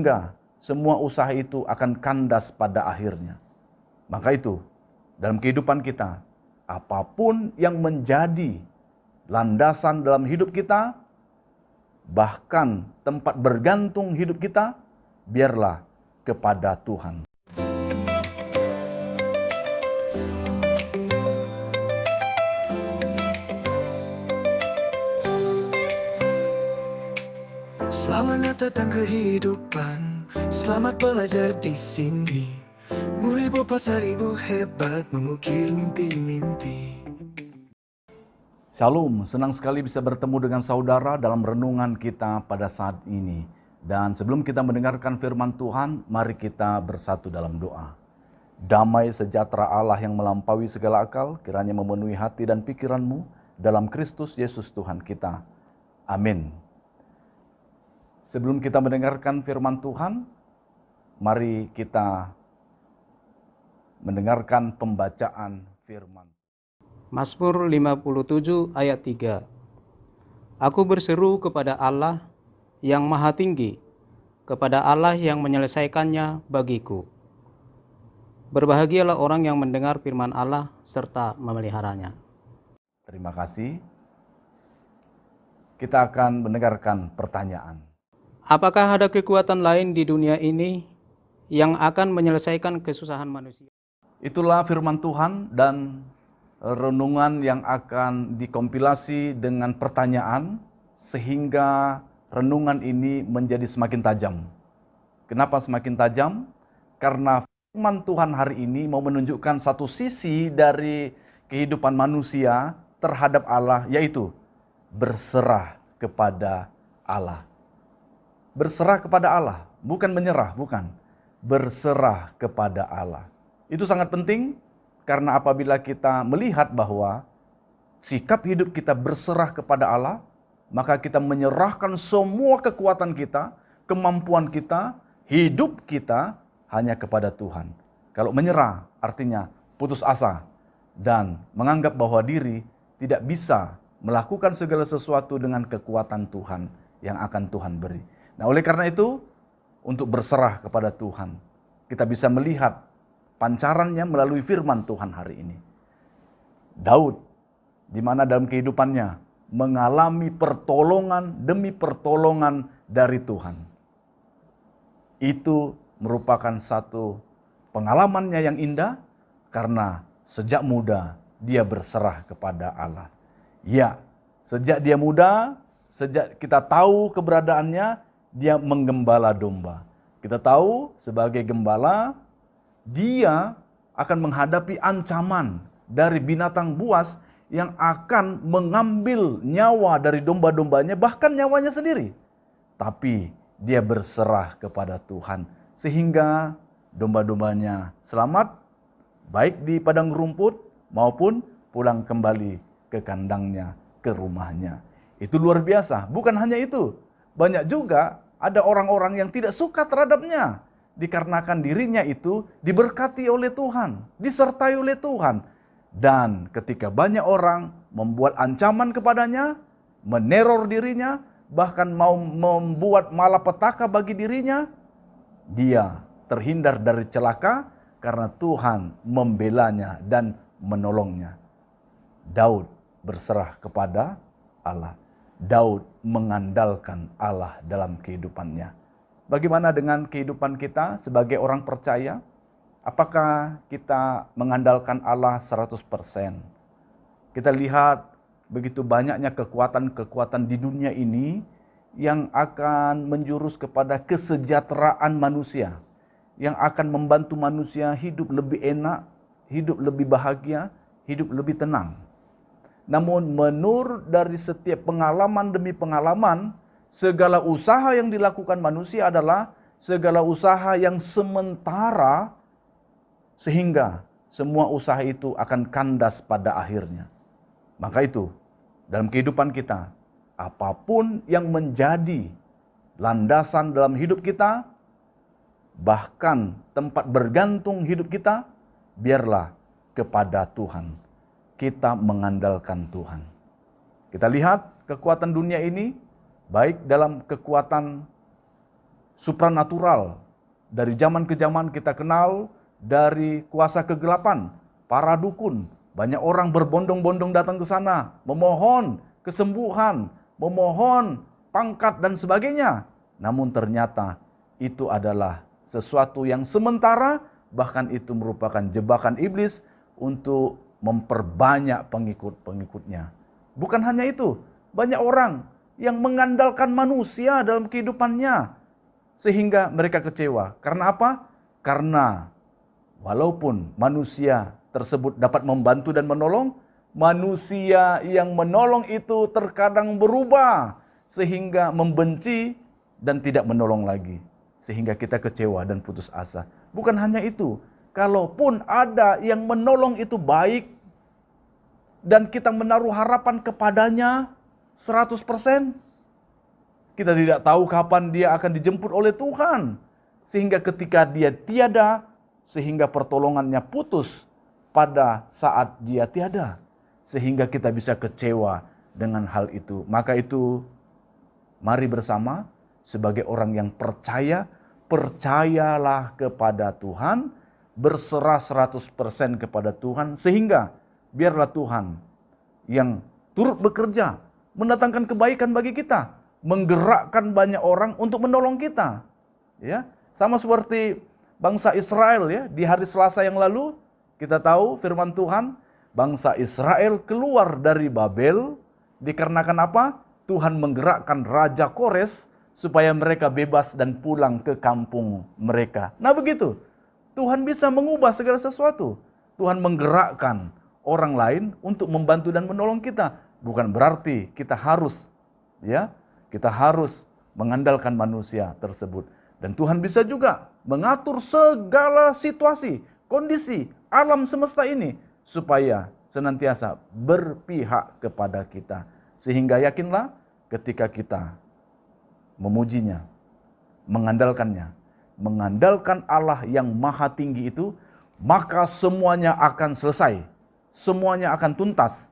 sehingga semua usaha itu akan kandas pada akhirnya. Maka itu, dalam kehidupan kita, apapun yang menjadi landasan dalam hidup kita, bahkan tempat bergantung hidup kita, biarlah kepada Tuhan. Selamat datang kehidupan, selamat belajar di sini. Beribu pasar ibu hebat mengukir mimpi-mimpi. Shalom, senang sekali bisa bertemu dengan saudara dalam renungan kita pada saat ini. Dan sebelum kita mendengarkan firman Tuhan, mari kita bersatu dalam doa. Damai sejahtera Allah yang melampaui segala akal, kiranya memenuhi hati dan pikiranmu dalam Kristus Yesus Tuhan kita. Amin. Sebelum kita mendengarkan firman Tuhan, mari kita mendengarkan pembacaan firman. Mazmur 57 ayat 3. Aku berseru kepada Allah yang maha tinggi, kepada Allah yang menyelesaikannya bagiku. Berbahagialah orang yang mendengar firman Allah serta memeliharanya. Terima kasih. Kita akan mendengarkan pertanyaan. Apakah ada kekuatan lain di dunia ini yang akan menyelesaikan kesusahan manusia? Itulah firman Tuhan dan renungan yang akan dikompilasi dengan pertanyaan sehingga renungan ini menjadi semakin tajam. Kenapa semakin tajam? Karena firman Tuhan hari ini mau menunjukkan satu sisi dari kehidupan manusia terhadap Allah, yaitu berserah kepada Allah. Berserah kepada Allah, bukan menyerah, bukan. Berserah kepada Allah. Itu sangat penting karena apabila kita melihat bahwa sikap hidup kita berserah kepada Allah, maka kita menyerahkan semua kekuatan kita, kemampuan kita, hidup kita hanya kepada Tuhan. Kalau menyerah artinya putus asa dan menganggap bahwa diri tidak bisa melakukan segala sesuatu dengan kekuatan Tuhan yang akan Tuhan beri. Nah, oleh karena itu, untuk berserah kepada Tuhan, kita bisa melihat pancarannya melalui firman Tuhan hari ini. Daud, di mana dalam kehidupannya mengalami pertolongan demi pertolongan dari Tuhan. Itu merupakan satu pengalamannya yang indah karena sejak muda dia berserah kepada Allah. Ya, sejak dia muda, sejak kita tahu keberadaannya, dia menggembala domba. Kita tahu sebagai gembala, dia akan menghadapi ancaman dari binatang buas yang akan mengambil nyawa dari domba-dombanya, bahkan nyawanya sendiri. Tapi dia berserah kepada Tuhan, sehingga domba-dombanya selamat, baik di padang rumput maupun pulang kembali ke kandangnya, ke rumahnya. Itu luar biasa. Bukan hanya itu, banyak juga ada orang-orang yang tidak suka terhadapnya, dikarenakan dirinya itu diberkati oleh Tuhan, disertai oleh Tuhan. Dan ketika banyak orang membuat ancaman kepadanya, meneror dirinya, bahkan mau membuat malapetaka bagi dirinya, dia terhindar dari celaka karena Tuhan membelanya dan menolongnya. Daud berserah kepada Allah. Daud mengandalkan Allah dalam kehidupannya. Bagaimana dengan kehidupan kita sebagai orang percaya? Apakah kita mengandalkan Allah 100%? Kita lihat begitu banyaknya kekuatan-kekuatan di dunia ini yang akan menjurus kepada kesejahteraan manusia, yang akan membantu manusia hidup lebih enak, hidup lebih bahagia, hidup lebih tenang. Namun menurut dari setiap pengalaman demi pengalaman, segala usaha yang dilakukan manusia adalah segala usaha yang sementara, sehingga semua usaha itu akan kandas pada akhirnya. Maka itu, dalam kehidupan kita, apapun yang menjadi landasan dalam hidup kita, bahkan tempat bergantung hidup kita, biarlah kepada Tuhan. Kita mengandalkan Tuhan. Kita lihat kekuatan dunia ini, baik dalam kekuatan supranatural. Dari zaman ke zaman kita kenal dari kuasa kegelapan, para dukun. Banyak orang berbondong-bondong datang ke sana, memohon kesembuhan, memohon pangkat dan sebagainya. Namun ternyata itu adalah sesuatu yang sementara, bahkan itu merupakan jebakan iblis untuk memperbanyak pengikut-pengikutnya. Bukan hanya itu, banyak orang yang mengandalkan manusia dalam kehidupannya, sehingga mereka kecewa. Karena apa? Karena walaupun manusia tersebut dapat membantu dan menolong, manusia yang menolong itu terkadang berubah sehingga membenci dan tidak menolong lagi. Sehingga kita kecewa dan putus asa. Bukan hanya itu, kalaupun ada yang menolong itu baik dan kita menaruh harapan kepadanya 100%, kita tidak tahu kapan dia akan dijemput oleh Tuhan. Sehingga ketika dia tiada, sehingga pertolongannya putus pada saat dia tiada. Sehingga kita bisa kecewa dengan hal itu. Maka itu, mari bersama sebagai orang yang percaya, percayalah kepada Tuhan, berserah 100% kepada Tuhan, sehingga biarlah Tuhan yang turut bekerja, mendatangkan kebaikan bagi kita, menggerakkan banyak orang untuk menolong kita. Ya, sama seperti bangsa Israel ya, di hari Selasa yang lalu kita tahu firman Tuhan, bangsa Israel keluar dari Babel dikarenakan apa? Tuhan menggerakkan Raja Kores supaya mereka bebas dan pulang ke kampung mereka. Nah begitu, Tuhan bisa mengubah segala sesuatu. Tuhan menggerakkan orang lain untuk membantu dan menolong kita. Bukan berarti kita harus mengandalkan manusia tersebut. Dan Tuhan bisa juga mengatur segala situasi, kondisi, alam semesta ini supaya senantiasa berpihak kepada kita. Sehingga yakinlah ketika kita memujinya, mengandalkannya, mengandalkan Allah yang maha tinggi itu, maka semuanya akan selesai, semuanya akan tuntas.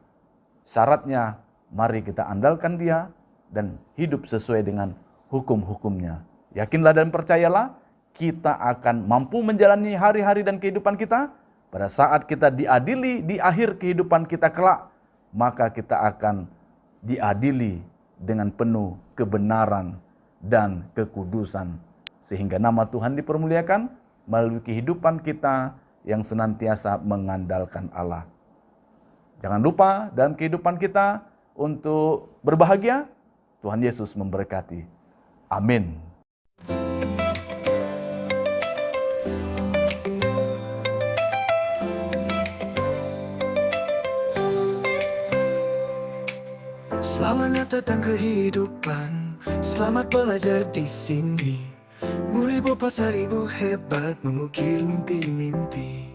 Syaratnya mari kita andalkan Dia dan hidup sesuai dengan hukum-hukumnya. Yakinlah dan percayalah, kita akan mampu menjalani hari-hari dan kehidupan kita. Pada saat kita diadili di akhir kehidupan kita kelak, maka kita akan diadili dengan penuh kebenaran dan kekudusan. Sehingga nama Tuhan dipermuliakan melalui kehidupan kita yang senantiasa mengandalkan Allah. Jangan lupa dalam kehidupan kita untuk berbahagia. Tuhan Yesus memberkati. Amin. Selamat datang kehidupan, selamat belajar di sini. Murid Bapak 1000 hebat mengukir mimpi-mimpi.